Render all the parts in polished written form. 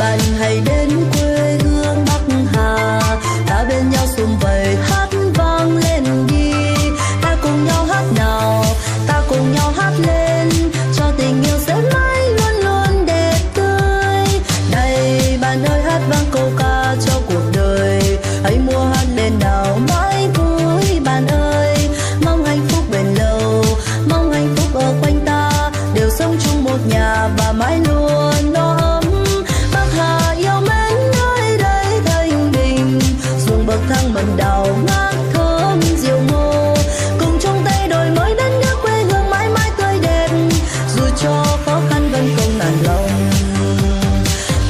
bạn hãy đến quê hương Bắc Hà, ta bên nhau sum vầy hát vang lên đi. Ta cùng nhau hát nào, ta cùng nhau hát lên, cho tình yêu sẽ mãi luôn luôn đẹp tươi. Này bạn ơi, hát vang câu ca cho cuộc đời, hãy mua hát lên nào mãi vui bạn ơi. Mong hạnh phúc bền lâu, mong hạnh phúc ở quanh ta, đều sống chung một nhà và mãi luôn no ấm. Bắc Hà yêu mến nơi đây thanh bình, ruộng bậc thang mận đào ngát thơm rượu ngô, cùng chung tay đổi mới đất nước quê hương mãi mãi tươi đẹp. Dù cho khó khăn vẫn không nản lòng,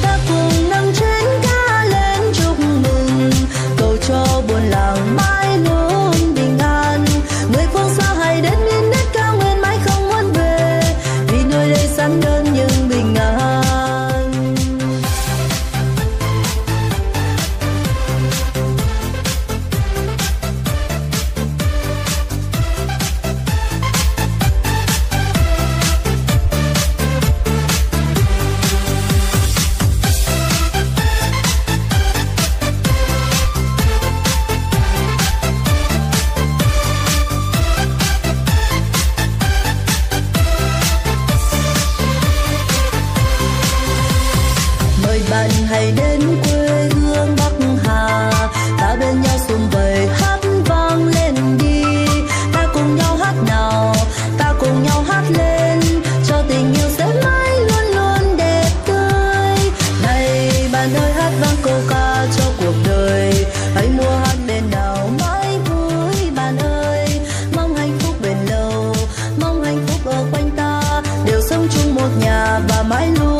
ta cùng nâng chén ca lên chúc mừng, cầu cho buôn làng mãi luôn bình an. Người phương xa hãy đến miền đất cao nguyên mãi không muốn về, vì nơi đây gian đơn nhưng bình an. Mời bạn hãy đến quê hương Bắc Hà, ta bên nhau sum vầy hát vang lên đi. Ta cùng nhau hát nào, ta cùng nhau hát lên, cho tình yêu sẽ mãi luôn luôn đẹp tươi. Này bạn ơi, hát vang câu ca cho cuộc đời, hãy mua hát lên nào mãi vui bạn ơi. Mong hạnh phúc bền lâu, mong hạnh phúc ở quanh ta, đều sống chung một nhà và mãi luôn